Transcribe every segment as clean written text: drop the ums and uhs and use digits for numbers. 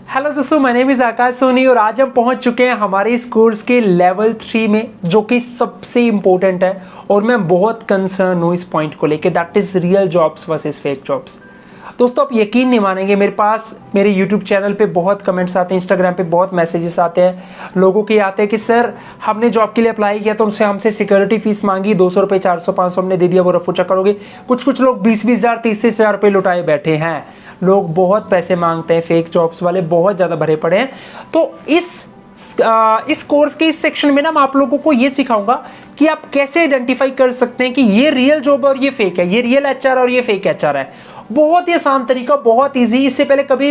Hello दोस्तों, my name is आकाश सोनी और आज हम पहुंच चुके हैं हमारे इस कोर्स के लेवल 3 में, जो कि सबसे इंपॉर्टेंट है और मैं बहुत कंसर्न हूं इस पॉइंट को लेके, that is real jobs versus fake jobs. दोस्तों, आप यकीन नहीं मानेंगे, मेरे पास मेरे यूट्यूब चैनल पे बहुत कमेंट्स आते हैं, इंस्टाग्राम पे बहुत मैसेजेस आते हैं, लोगों के आते हैं कि सर हमने जॉब के लिए अप्लाई किया तो हमसे सिक्योरिटी फीस मांगी, 200 रुपये 400 500 हमने दे दिया, वो रफू चक्कर हो गई। कुछ लोग 20 हज़ार 30 हज़ार रुपये लुटाए बैठे हैं। लोग बहुत पैसे मांगते हैं, फेक जॉब्स वाले बहुत ज़्यादा भरे पड़े हैं। तो इस कोर्स के इस सेक्शन में ना मैं आप लोगों को ये सिखाऊंगा कि आप कैसे आइडेंटिफाई कर सकते हैं कि ये रियल जॉब और ये फेक है, ये रियल एचआर और ये फेक एचआर है। बहुत ही आसान तरीका, बहुत इजी। इससे पहले कभी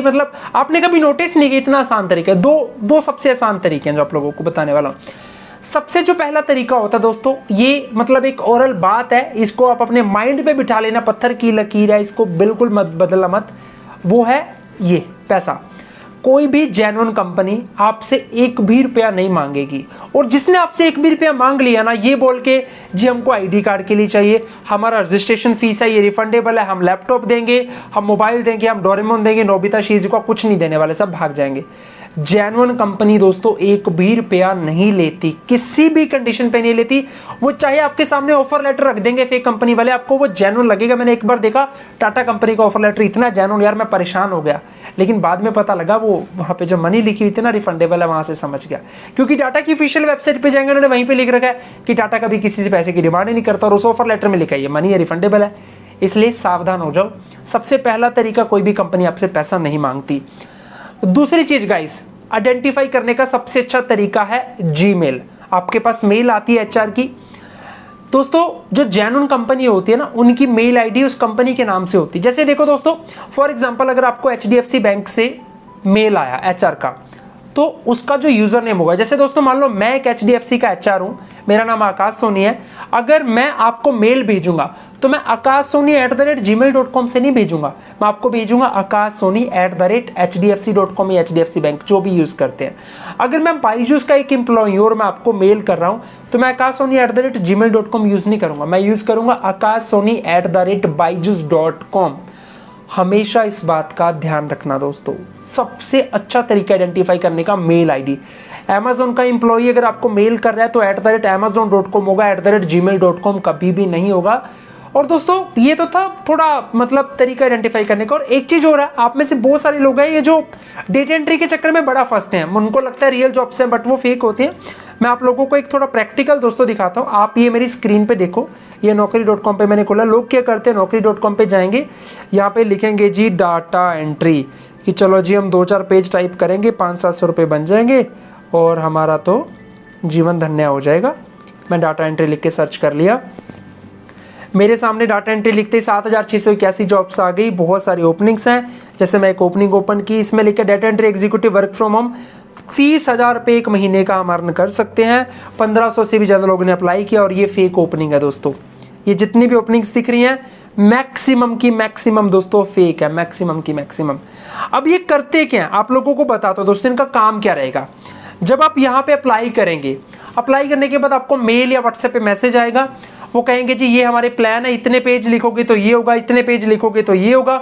आपने कभी नोटिस नहीं किया इतना आसान तरीका है। दो सबसे आसान तरीके हैं जो आप लोगों को बताने वाला हूं। सबसे जो पहला तरीका होता है दोस्तों, ये एक ओरल बात है, इसको आप अपने माइंड पे बिठा लेना, पत्थर की लकीर है, इसको बिल्कुल मत बदलना मत। वो है ये पैसा। कोई भी जेन्युइन कंपनी आपसे एक भी रुपया नहीं मांगेगी, और जिसने आपसे एक भी रुपया मांग लिया ना, ये बोल के जी हमको आईडी कार्ड के लिए चाहिए, हमारा रजिस्ट्रेशन फीस है, ये रिफंडेबल है, हम लैपटॉप देंगे, हम मोबाइल देंगे, हम डोरेमोन देंगे, नोबिता शिजुका, कुछ नहीं देने वाले, सब भाग जाएंगे। जेन्युइन कंपनी दोस्तों एक भी रुपया नहीं लेती, किसी भी कंडीशन पे नहीं लेती। वो चाहे आपके सामने ऑफर लेटर रख देंगे फेक कंपनी वाले, आपको वो जेन्युइन लगेगा। मैंने एक बार देखा टाटा कंपनी का ऑफर लेटर, इतना जेन्युइन यार, मैं परेशान हो गया। लेकिन बाद में पता लगा वो वहां पे जो मनी लिखी हुई थी ना, रिफंडेबल है, वहां से समझ गया। क्योंकि टाटा की ऑफिशियल वेबसाइट पे जाएंगे, उन्होंने वहीं पे लिख रखा है कि टाटा कभी किसी से पैसे की डिमांड ही नहीं करता, और उस ऑफर लेटर में लिखा है ये मनी है, रिफंडेबल है। इसलिए सावधान हो जाओ। सबसे पहला तरीका, कोई भी कंपनी आपसे पैसा नहीं मांगती। दूसरी चीज गाइस, आइडेंटिफाई करने का सबसे अच्छा तरीका है जीमेल। आपके पास मेल आती है एचआर की। दोस्तों, जो जेन्युइन कंपनी होती है ना, उनकी मेल आईडी उस कंपनी के नाम से होती है। जैसे देखो दोस्तों, फॉर एग्जांपल अगर आपको एचडीएफसी बैंक से मेल आया एचआर का, तो उसका जो यूजर नेम होगा, जैसे दोस्तों मान लो मैं एक एचडीएफसी का एचआर हूं, मेरा नाम आकाश सोनी है। अगर मैं आपको मेल भेजूंगा तो मैं आकाश सोनी @gmail.com से नहीं भेजूंगा, मैं आपको भेजूंगा आकाश सोनी @hdfc.com या एचडीएफसी बैंक, जो भी यूज करते हैं। अगर मैं बाईजूस का एक एम्प्लॉय हूं और मैं आपको मेल कर रहा हूं, तो मैं आकाश सोनी @gmail.com यूज नहीं करूंगा, मैं यूज करूंगा आकाश सोनी @byju's.com। हमेशा इस बात का ध्यान रखना दोस्तों। सबसे अच्छा तरीका आइडेंटिफाई करने का मेल आईडी। Amazon का एम्प्लॉय अगर आपको मेल कर रहा है तो @amazon.com होगा, @gmail.com कभी भी नहीं होगा। और दोस्तों, ये तो था थोड़ा तरीका आइडेंटिफाई करने का। और एक चीज हो रहा है, आप में से बहुत सारे लोग हैं ये जो डेटा एंट्री के चक्कर में बड़ा फंसते हैं, उनको लगता है रियल जॉब्स हैं, बट वो फेक होते हैं। मैं आप लोगों को एक थोड़ा प्रैक्टिकल दोस्तों दिखाता हूँ। आप ये मेरी स्क्रीन पे देखो, ये naukri.com पे मैंने खोला। लोग क्या करते हैं, naukri.com पे जाएंगे, यहाँ पे लिखेंगे जी डाटा एंट्री, कि चलो जी हम 2-4 पेज टाइप करेंगे, 500-700 रुपये बन जाएंगे और हमारा तो जीवन धन्य हो जाएगा। मैं डाटा एंट्री लिख के सर्च कर लिया, मेरे सामने डाटा एंट्री लिखते ही 7,681 जॉब्स आ गई। बहुत सारी ओपनिंग्स हैं। जैसे मैं एक ओपनिंग ओपन की, इसमें लिखा data entry executive work from home, 30,000 रुपये एक महीने का हम अर्न कर सकते हैं। 1500 से भी ज़्यादा लोगों ने अप्लाई किया, और ये फेक ओपनिंग है दोस्तों। ये जितनी भी ओपनिंग्स दिख रही हैं, मैक्सिमम की मैक्सिमम दोस्तों फेक है, मैक्सिमम की मैक्सिमम। अब ये करते क्या हैं, आप लोगों को बताता हूं दोस्तों, इनका काम क्या रहेगा। जब आप यहाँ पे अप्लाई करेंगे, अप्लाई करने के बाद आपको मेल या व्हाट्सएप पे मैसेज आएगा। वो कहेंगे जी ये हमारे प्लान है, इतने पेज लिखोगे तो ये होगा, इतने पेज लिखोगे तो ये होगा।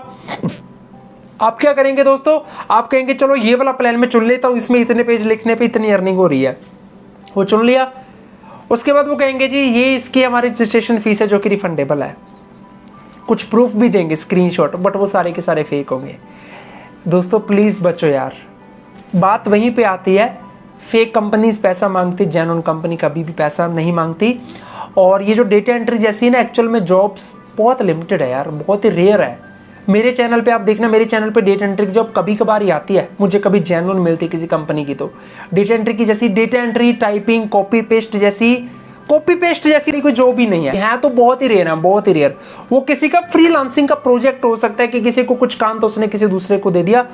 आप क्या करेंगे दोस्तों, आप कहेंगे चलो ये वाला प्लान में चुन लेता हूं, इसमें इतने पेज लिखने पे इतनी अर्निंग हो रही है, वो चुन लिया। उसके बाद वो कहेंगे जी ये इसकी हमारी रजिस्ट्रेशन फीस है जो कि रिफंडेबल है, कुछ प्रूफ भी देंगे, स्क्रीनशॉट, बट वो सारे के सारे फेक होंगे। दोस्तों प्लीज बचो यार। बात वहीं पे आती है, फेक कंपनीज पैसा मांगती, जेन्युइन कंपनी कभी भी पैसा नहीं मांगती। और ये जो डेटा एंट्री जैसी है ना, एक्चुअल में जॉब्स बहुत लिमिटेड है यार, बहुत ही रेयर है। मेरे चैनल पे आप देखना, मेरे चैनल पे डेटा एंट्री की जॉब कभी कभार ही आती है, मुझे कभी जेन्युइन मिलती किसी कंपनी की। तो डेटा एंट्री की जैसी data entry, typing, copy paste जैसी कोई जॉब ही नहीं है तो बहुत ही रेयर है, बहुत ही रेयर। वो किसी का फ्रीलांसिंग का प्रोजेक्ट हो सकता है कि किसी को कुछ काम तो उसने किसी दूसरे को दे दिया,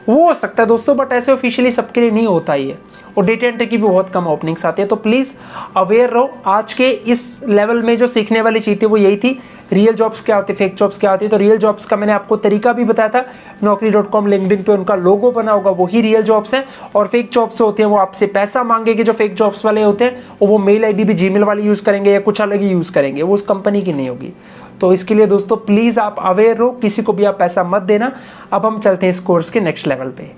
वो हो सकता है दोस्तों, बट ऐसे ऑफिशियली सबके लिए नहीं होता ही है। और डेटा एंट्री की भी बहुत कम ओपनिंग्स आती है। तो प्लीज अवेयर रहो। आज के इस लेवल में जो सीखने वाली चीज थी वो यही थी, रियल जॉब्स क्या होती है, फेक जॉब्स क्या होती है। तो रियल जॉब्स का मैंने आपको तरीका भी बताया था, naukri.com, लिंक्डइन पे उनका लोगो बना होगा, वही रियल जॉब्स हैं। और फेक जॉब्स होते हैं वो आपसे पैसा मांगेंगे, जो फेक जॉब्स वाले होते हैं, और वो मेल आईडी भी जीमेल वाली यूज करेंगे या कुछ अलग ही यूज करेंगे, वो उस कंपनी की नहीं होगी। तो इसके लिए दोस्तों प्लीज आप अवेयर रहो, किसी को भी आप पैसा मत देना। अब हम चलते हैं इस कोर्स के नेक्स्ट लेवल पे।